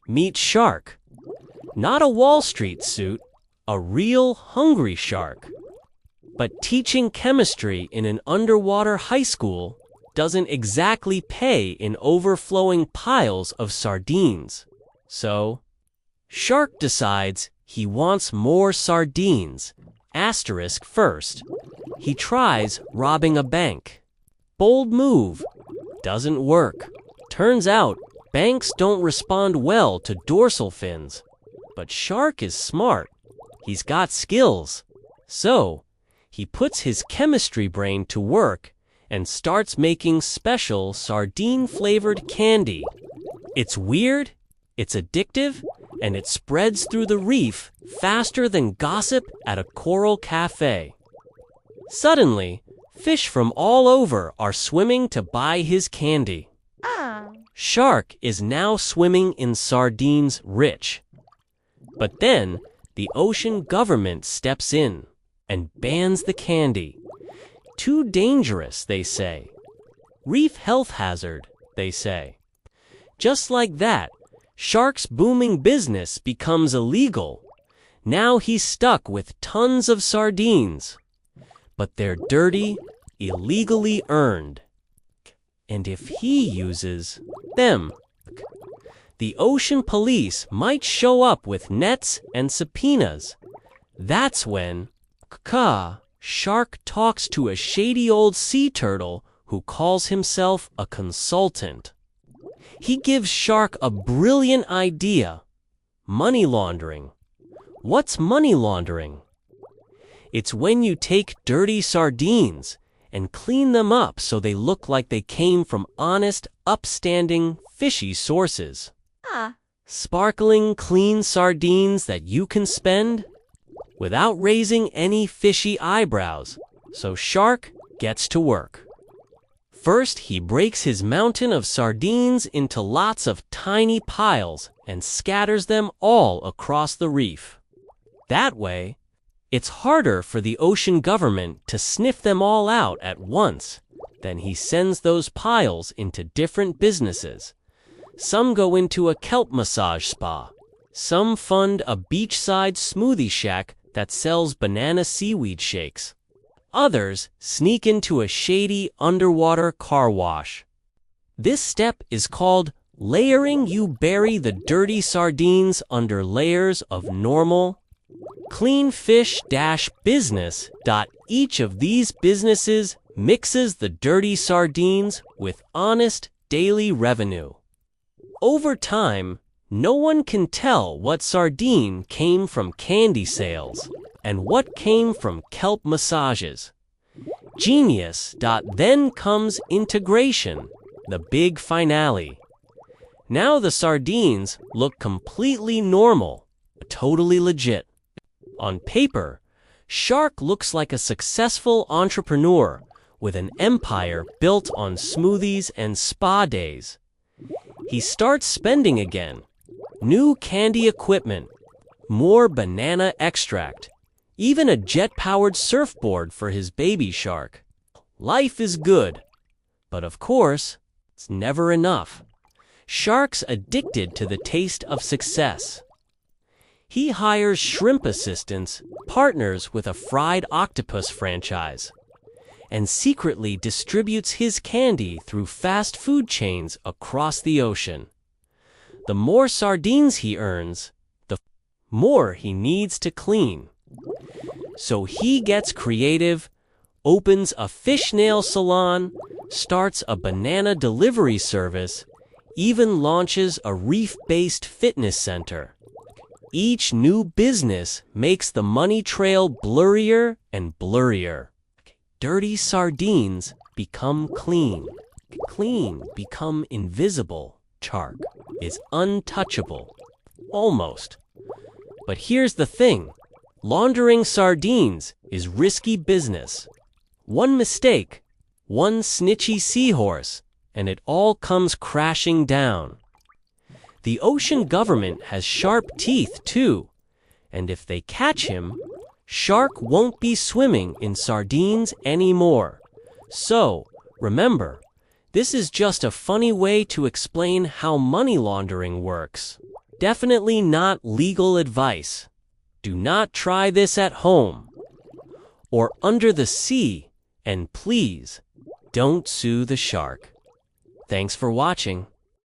Meet Shark. Not a Wall Street suit, a real hungry shark. But teaching chemistry in an underwater high school doesn't exactly pay in overflowing piles of sardines. So, Shark decides he wants more sardines. Asterisk first. He tries robbing a bank. Bold move. Doesn't work. Turns out, banks don't respond well to dorsal fins. But Shark is smart. He's got skills. So, he puts his chemistry brain to work and starts making special sardine-flavored candy. It's weird, it's addictive, and it spreads through the reef faster than gossip at a coral cafe. Suddenly, fish from all over are swimming to buy his candy. Shark is now swimming in sardines rich. But then, the ocean government steps in and bans the candy. Too dangerous, they say. Reef health hazard, they say. Just like that, Shark's booming business becomes illegal. Now he's stuck with tons of sardines. But they're dirty, illegally earned. And if he uses them, the ocean police might show up with nets and subpoenas. That's when Shark talks to a shady old sea turtle who calls himself a consultant. He gives Shark a brilliant idea. Money laundering. What's money laundering? It's when you take dirty sardines and clean them up so they look like they came from honest, upstanding, fishy sources. Sparkling, clean sardines that you can spend without raising any fishy eyebrows. So Shark gets to work. First, he breaks his mountain of sardines into lots of tiny piles and scatters them all across the reef. That way, it's harder for the ocean government to sniff them all out at once. Then he sends those piles into different businesses. Some go into a kelp massage spa. Some fund a beachside smoothie shack that sells banana seaweed shakes. Others sneak into a shady underwater car wash. This step is called layering. You bury the dirty sardines under layers of normal, clean fish-business. Each of these businesses mixes the dirty sardines with honest daily revenue. Over time, no one can tell what sardine came from candy sales and what came from kelp massages. Genius. Then comes integration, the big finale. Now the sardines look completely normal, totally legit. On paper, Shark looks like a successful entrepreneur with an empire built on smoothies and spa days. He starts spending again. New candy equipment, more banana extract, even a jet-powered surfboard for his baby shark. Life is good. But of course, it's never enough. Shark's addicted to the taste of success. He hires shrimp assistants, partners with a fried octopus franchise, and secretly distributes his candy through fast food chains across the ocean. The more sardines he earns, the more he needs to clean. So he gets creative, opens a fish nail salon, starts a banana delivery service, even launches a reef-based fitness center. Each new business makes the money trail blurrier and blurrier. Dirty sardines become clean. Clean become invisible. Shark is untouchable. Almost. But here's the thing. Laundering sardines is risky business. One mistake, one snitchy seahorse, and it all comes crashing down. The ocean government has sharp teeth too, and if they catch him, Shark won't be swimming in sardines anymore. So, remember, this is just a funny way to explain how money laundering works. Definitely not legal advice. Do not try this at home or under the sea, and please don't sue the shark. Thanks for watching.